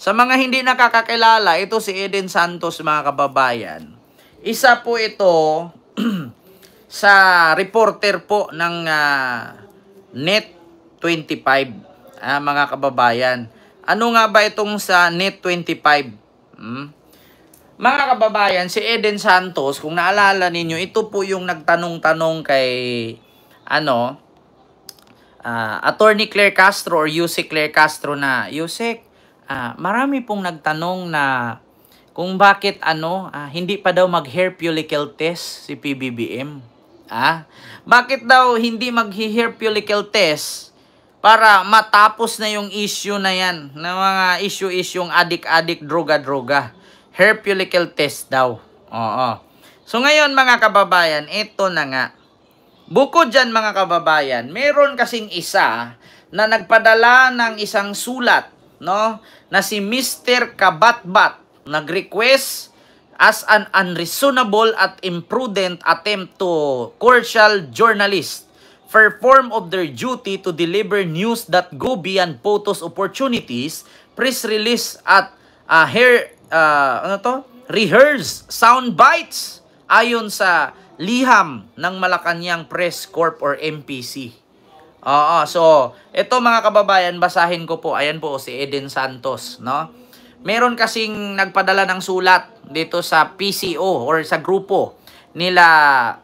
Sa mga hindi nakakakilala, ito si Eden Santos mga kababayan. Isa po ito sa reporter po ng Net25 mga kababayan. Ano nga ba itong sa Net25? Mga kababayan, si Eden Santos, kung naalala ninyo, ito po yung nagtanong-tanong kay Attorney Claire Castro or Yusek Claire Castro na, Yusek, marami pong nagtanong na kung bakit hindi pa daw mag-hair follicle test si PBBM. Bakit daw hindi mag-hair follicle test para matapos na yung issue na yan, na mga issue-isyong adik-adik, droga-droga. Hair follicle test daw. Oo. So ngayon mga kababayan, ito na nga. Bukod dyan mga kababayan, meron kasing isa na nagpadala ng isang sulat, no, na si Mr. Kabatbat nag-request as an unreasonable at imprudent attempt to coercial journalists perform of their duty to deliver news that go beyond photos opportunities, press release at rehearse sound bites ayon sa liham ng Malacanang Press Corp or MPC. So ito mga kababayan, basahin ko po. Ayan po si Eden Santos, no? Meron kasing nagpadala ng sulat dito sa PCO or sa grupo nila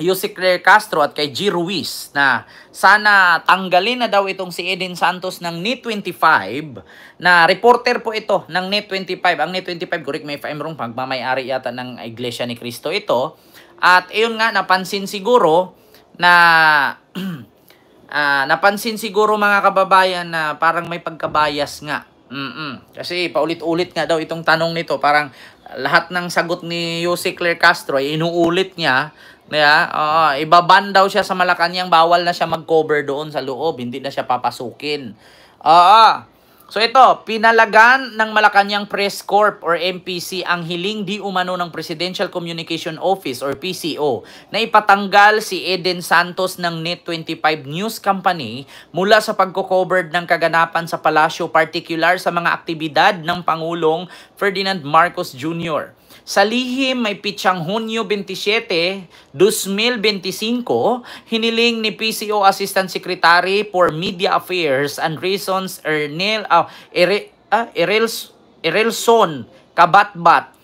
Yusek Claire Castro at kay G. Ruiz na sana tanggalin na daw itong si Eden Santos ng Net25 na reporter po ito ng Net25. Ang Net25, correct me if I'm wrong, pagmamayari yata ng Iglesia ni Cristo ito. At iyon nga, napansin siguro mga kababayan na parang may pagkabayas nga. Kasi paulit-ulit nga daw itong tanong nito. Parang lahat ng sagot ni Yusek Claire Castro ay inuulit niya. Ibaban daw siya sa Malacanang, bawal na siya mag-cover doon sa loob, hindi na siya papasukin. So ito, pinalagan ng Malacanang Press Corp or MPC ang hiling di umano ng Presidential Communication Office or PCO na ipatanggal si Eden Santos ng Net25 News Company mula sa pagko-cover ng kaganapan sa palasyo, particular sa mga aktibidad ng Pangulong Ferdinand Marcos Jr. Sa lihim may pitsang Hunyo 27, 2025, hiniling ni PCO Assistant Secretary for Media Affairs and Reasons Erelson Kabatbat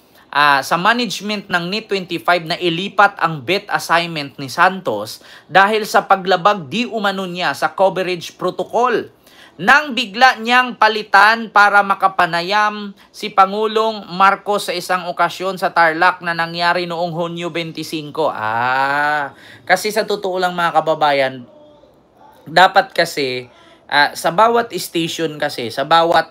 sa management ng Net25 na ilipat ang bet assignment ni Santos dahil sa paglabag di umano niya sa coverage protocol. Nang bigla niyang palitan para makapanayam si Pangulong Marcos sa isang okasyon sa Tarlac na nangyari noong Hunyo 25. Kasi sa totoo lang mga kababayan, dapat kasi sa bawat station kasi, sa bawat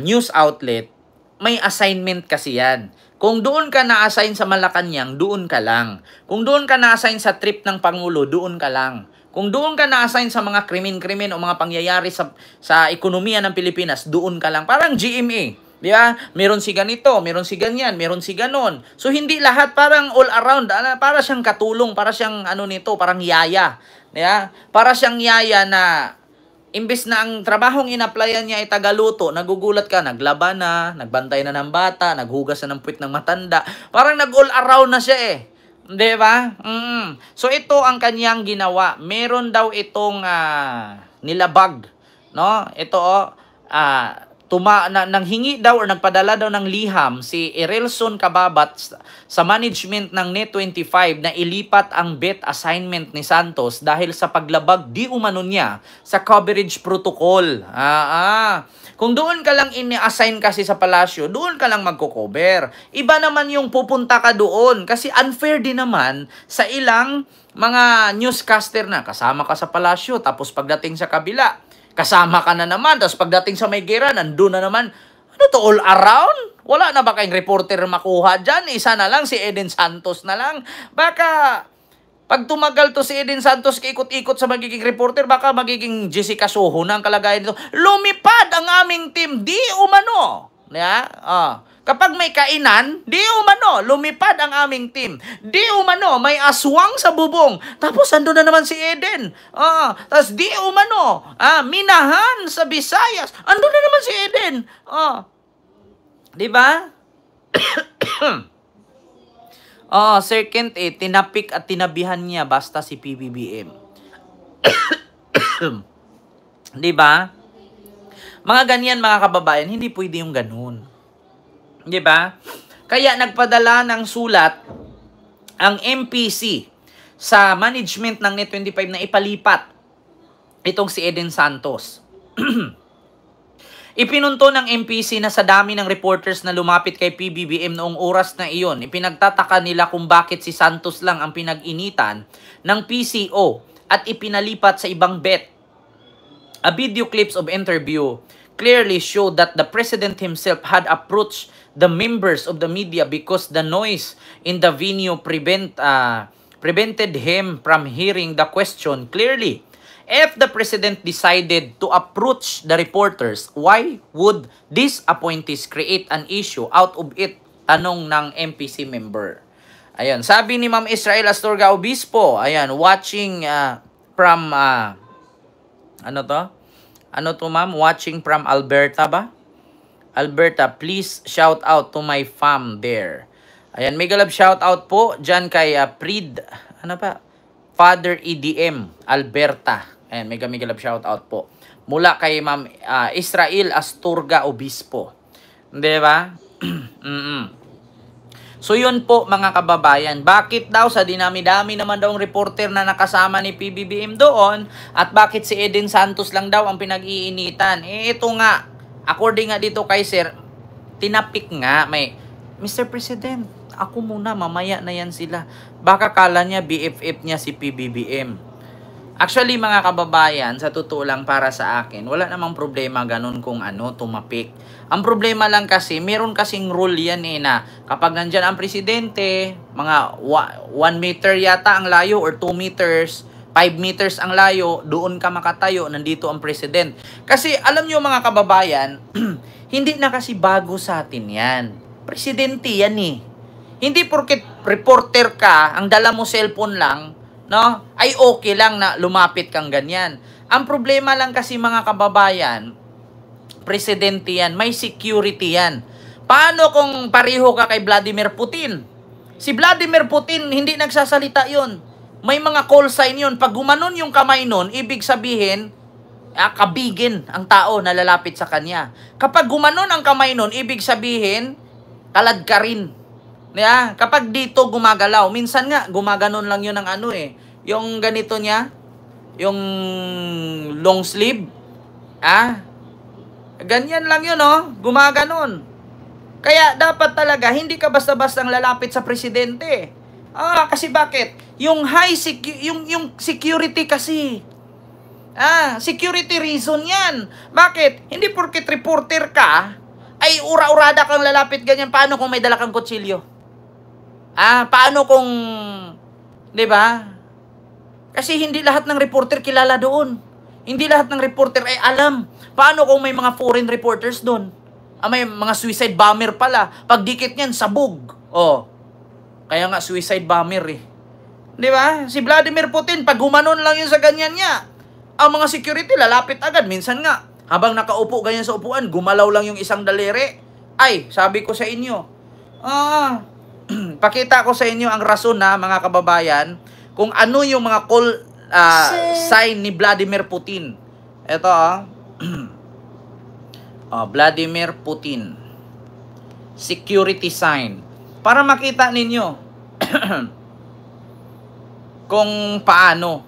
news outlet, may assignment kasi yan. Kung doon ka na-assign sa Malacanang, doon ka lang. Kung doon ka na-assign sa trip ng Pangulo, doon ka lang. Kung doon ka na-assign sa mga krimen-krimen o mga pangyayari sa ekonomiya ng Pilipinas, doon ka lang. Parang GMA, di ba? Meron si ganito, meron si ganyan, meron si ganon. So hindi lahat, parang all around, para siyang katulong, para siyang parang yaya. Di ba? Para siyang yaya na imbes na ang trabahong in-applyan niya ay tagaluto, nagugulat ka, naglaba na, nagbantay na ng bata, naghugas na ng puwit ng matanda. Parang nag-all around na siya eh. Di ba? So ito ang kanyang ginawa. Meron daw itong nilabag, no? Ito nanghingi daw or nagpadala daw ng liham si Erelson Kababat sa management ng Net25 na ilipat ang bet assignment ni Santos dahil sa paglabag di umano niya sa coverage protocol. Kung doon ka lang ini-assign kasi sa palasyo, doon ka lang magko-cover. Iba naman yung pupunta ka doon kasi unfair din naman sa ilang mga newscaster na kasama ka sa palasyo tapos pagdating sa kabila, kasama ka na naman, tapos pagdating sa may gira, nandun na naman. Ano to, all around? Wala na ba kayong reporter makuha dyan? Isa na lang, si Eden Santos na lang. Baka, pag tumagal to si Eden Santos, ikot-ikot sa magiging reporter, baka magiging Jessica Soho na ang kalagayan nito. Lumipad ang aming team, di umano. Kapag may kainan, di umano, lumipad ang aming team. Di umano, may aswang sa bubong. Tapos ando na naman si Eden. Tapos di umano, minahan sa Visayas. Ando na naman si rin. Oh. 'Di ba? Oh, Sir Kent tinapik at tinabihan niya basta si PBBM. 'Di ba? Mga ganyan mga kababayan, hindi pwede yung ganun. 'Di ba? Kaya nagpadala ng sulat ang MPC sa management ng Net25 na ipalipat itong si Eden Santos. Ipinunto ng MPC na sa dami ng reporters na lumapit kay PBBM noong oras na iyon, ipinagtataka nila kung bakit si Santos lang ang pinag-initan ng PCO at ipinalipat sa ibang bet. A video clips of interview clearly showed that the president himself had approached the members of the media because the noise in the venue prevented him from hearing the question clearly. If the president decided to approach the reporters, why would these appointees create an issue out of it? Tanong ng MPC member. Ayan, sabi ni Ma'am Israel Astorga Obispo, ayan, watching from, ano to ma'am? Watching from Alberta ba? Alberta, please shout out to my fam there. Ayan, mega love shout out po dyan kay Prid, Father EDM, Alberta. Ayan, mega love shout out po. Mula kay Ma'am Israel Astorga Obispo. Di ba? So yun po mga kababayan. Bakit daw sa dinami-dami naman daw ang reporter na nakasama ni PBBM doon at bakit si Eden Santos lang daw ang pinag-iinitan? Ito nga, according nga dito kay Sir, tinapik nga may, Mr. President, ako muna, mamaya na yan sila. Baka kala niya BFF niya si PBBM. Actually mga kababayan, sa totoo lang para sa akin, wala namang problema ganun kung tumapik. Ang problema lang kasi, meron kasing rule yan na kapag nandyan ang presidente, mga 1 meter yata ang layo or 2 meters, 5 meters ang layo, doon ka makatayo, nandito ang president. Kasi alam nyo mga kababayan, hindi na kasi bago sa atin yan. Presidente yan Hindi porket reporter ka, ang dala mo cellphone lang, no? Ay okay lang na lumapit kang ganyan. Ang problema lang kasi mga kababayan, presidente yan, may security yan. Paano kung pareho ka kay Vladimir Putin? Si Vladimir Putin, hindi nagsasalita yun. May mga call sign yun. Pag gumanon yung kamay nun, ibig sabihin, kabigin ang tao na lalapit sa kanya. Kapag gumanon ang kamay nun, ibig sabihin, kalad ka rin. Yeah, kapag dito gumagalaw, minsan nga gumaganon lang 'yun ng yung ganito niya, yung long sleeve. Ganyan lang 'yun gumaganon. Kaya dapat talaga hindi ka basta-basta lalapit sa presidente. Kasi bakit? Yung yung security kasi. Security reason 'yan. Bakit? Hindi porket reporter ka ay ura-urada kang lalapit ganyan. Paano kung may dala kang kutsilyo? Paano kung, di ba? Kasi hindi lahat ng reporter kilala doon. Hindi lahat ng reporter ay alam. Paano kung may mga foreign reporters doon? May mga suicide bomber pala. Pag dikit niyan, sabog. Kaya nga suicide bomber Di ba? Si Vladimir Putin, pag gumanon lang yun sa ganyan niya, ang mga security lalapit agad. Minsan nga, habang nakaupo ganyan sa upuan, gumalaw lang yung isang daliri. Ay, sabi ko sa inyo, pakita ko sa inyo ang rason mga kababayan kung ano yung mga call sign ni Vladimir Putin. Ito Vladimir Putin security sign para makita ninyo kung paano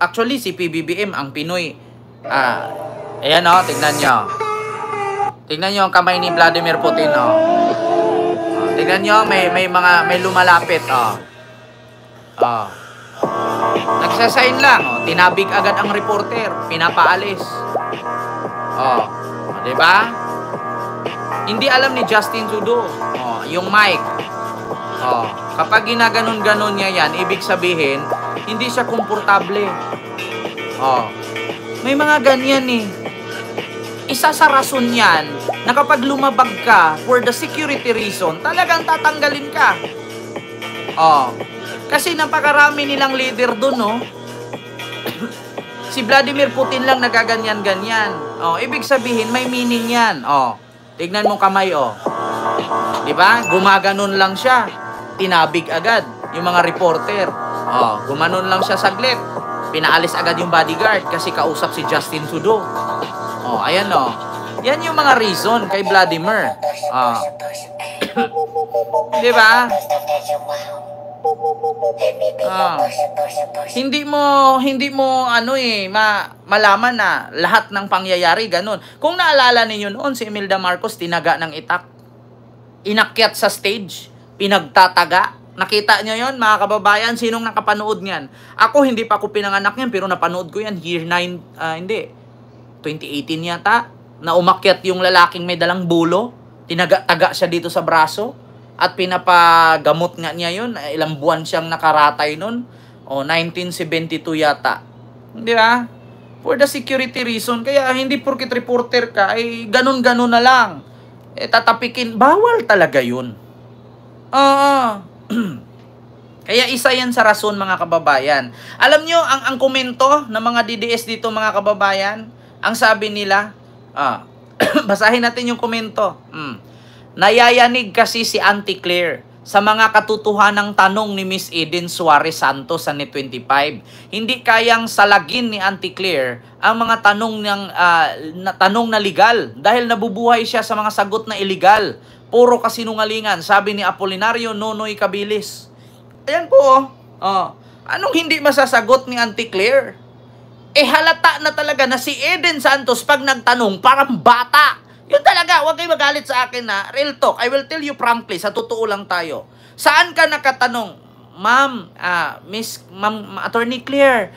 actually si PBBM ang Pinoy ayan tignan nyo ang kamay ni Vladimir Putin tignan nyo, may lumalapit. Nagsasign lang. Tinabig agad ang reporter. Pinapaalis. Diba? Hindi alam ni Justin Trudeau. Yung mic. Kapag ginaganon-ganon niya yan, ibig sabihin, hindi siya komportable. May mga ganyan Isa sa rason yan na kapag lumabag ka for the security reason, talagang tatanggalin ka. Kasi napakarami nilang leader doon, Si Vladimir Putin lang nagaganyan-ganyan. Oh, ibig sabihin may meaning 'yan. Oh, tignan mo kamay oh. 'Di ba? Gumaganon lang siya. Tinabig agad yung mga reporter. Oh, gumanon lang siya saglit. Pinaalis agad yung bodyguard kasi kausap si Justin Trudeau. Oh, ayan oh. Yan yung mga reason kay Vladimir. Oh. 'Di ba? Hindi mo malaman na lahat ng pangyayari ganun. Kung naalala niyo noon si Imelda Marcos tinaga ng itak. Inakyat sa stage, pinagtataga. Nakita niyo 'yon mga kababayan, sinong nakapanood niyan? Ako hindi pa ako pinanganak niyan pero napanood ko 'yan year 2018 yata. Na umakyat yung lalaking may dalang bulo, tinaga-taga siya dito sa braso. At pinapagamot nga niya yun. Ilang buwan siyang nakaratay nun. O, 1972 yata. Di ba? For the security reason. Kaya hindi porkit reporter ka, ay ganun-ganun na lang. Tatapikin. Bawal talaga yun. Kaya isa yan sa rason mga kababayan. Alam nyo, ang komento ng mga DDS dito mga kababayan, ang sabi nila, basahin natin yung komento. Nayayanig kasi si Auntie Claire sa mga katotohanang tanong ni Miss Eden Suarez Santos sa Net 25. Hindi kayang salagin ni Auntie Claire ang mga tanong na legal dahil nabubuhay siya sa mga sagot na illegal. Puro kasinungalingan, sabi ni Apolinario Nonoy Cabilis. Ayan po. Anong hindi masasagot ni Auntie Claire? Halata na talaga na si Eden Santos pag nagtanong parang bata. Yun talaga, huwag kayo magalit sa akin na real talk. I will tell you frankly, sa totoo lang tayo. Saan ka nakatanong? Ma'am, Attorney Claire,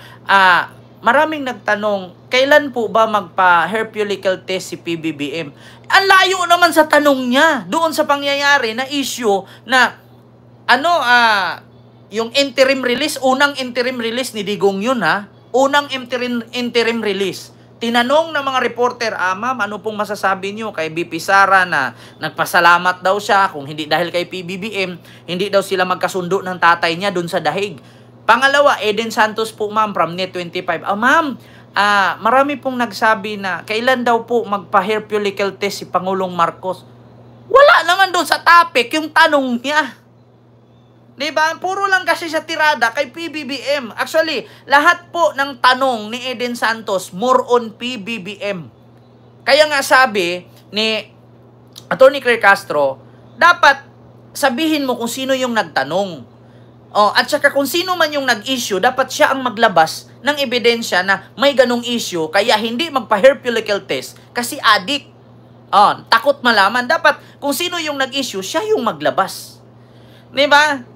maraming nagtanong, kailan po ba magpa-hair follicle test si PBBM? Ang layo naman sa tanong niya, doon sa pangyayari na issue na, yung interim release, unang interim release ni Digong yun ha, unang interim release. Tinanong ng mga reporter, ma'am, ano pong masasabi niyo kay BP Sara na nagpasalamat daw siya kung hindi dahil kay PBBM, hindi daw sila magkasundo ng tatay niya dun sa dahig. Pangalawa, Eden Santos po ma'am from Net 25. Ma'am, marami pong nagsabi na kailan daw po magpa-hair follicle test si Pangulong Marcos. Wala naman doon sa topic yung tanong niya. Diba? Puro lang kasi siya tirada kay PBBM. Actually, lahat po ng tanong ni Eden Santos more on PBBM. Kaya nga sabi ni Attorney Claire Castro, dapat sabihin mo kung sino yung nagtanong. At saka kung sino man yung nag-issue, dapat siya ang maglabas ng ebidensya na may ganong issue, kaya hindi magpa-hair follicle test kasi addict. Takot malaman. Dapat kung sino yung nag-issue, siya yung maglabas. Diba?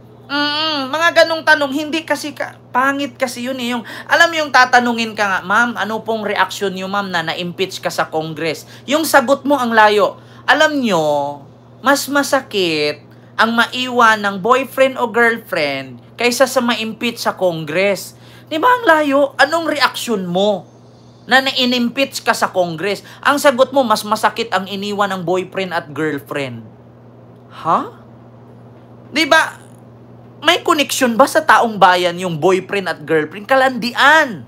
Mga ganong tanong, hindi kasi pangit kasi yun eh. Alam yung tatanungin ka nga, ma'am, ano pong reaction nyo ma'am na na-impeach ka sa Congress? Yung sagot mo ang layo. Alam nyo, mas masakit ang maiwan ng boyfriend o girlfriend kaysa sa ma-impeach sa Congress. Di ba ang layo? Anong reaction mo na na-impeach ka sa Congress? Ang sagot mo, mas masakit ang iniwan ng boyfriend at girlfriend. Di ba? May connection ba sa taong bayan yung boyfriend at girlfriend? Kalandian.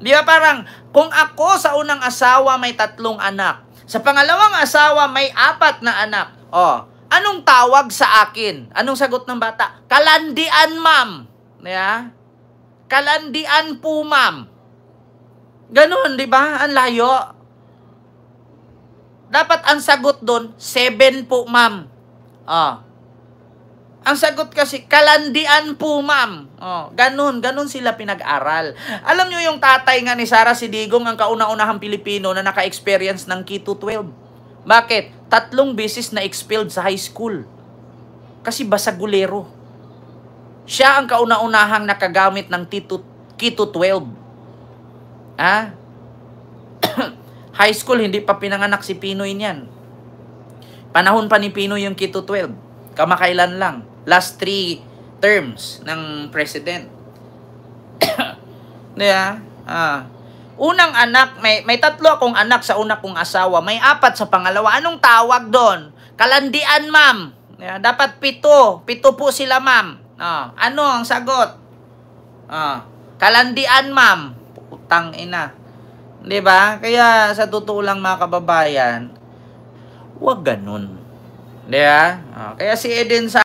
Di ba parang, kung ako sa unang asawa may 3 anak, sa pangalawang asawa may 4 na anak, anong tawag sa akin? Anong sagot ng bata? Kalandian, ma'am. Yeah? Kalandian po, ma'am. Ganon, di ba? Ang layo. Dapat ang sagot doon, 7 po, ma'am. Ang sagot kasi, kalandian po, ma'am. Ganun sila pinag-aral. Alam nyo yung tatay nga ni Sara Sidigong, ang kauna-unahang Pilipino na naka-experience ng Keto 12. Bakit? 3 beses na expelled sa high school. Kasi basagulero. Siya ang kauna-unahang nakagamit ng Keto 12. High school, hindi pa pinanganak si Pinoy niyan. Panahon pa ni Pinoy yung Keto 12. Kamakailan lang. Last 3 terms ng president. Unang anak, may 3 akong anak sa una kong asawa. May 4 sa pangalawa. Anong tawag doon? Kalandian, ma'am. Dapat 7. 7 po sila, ma'am. Ano ang sagot? Kalandian, ma'am. Utang ina. 'Di ba? Kaya sa totoo lang mga kababayan, 'wag ganun. 'Di ba? Kaya si Eden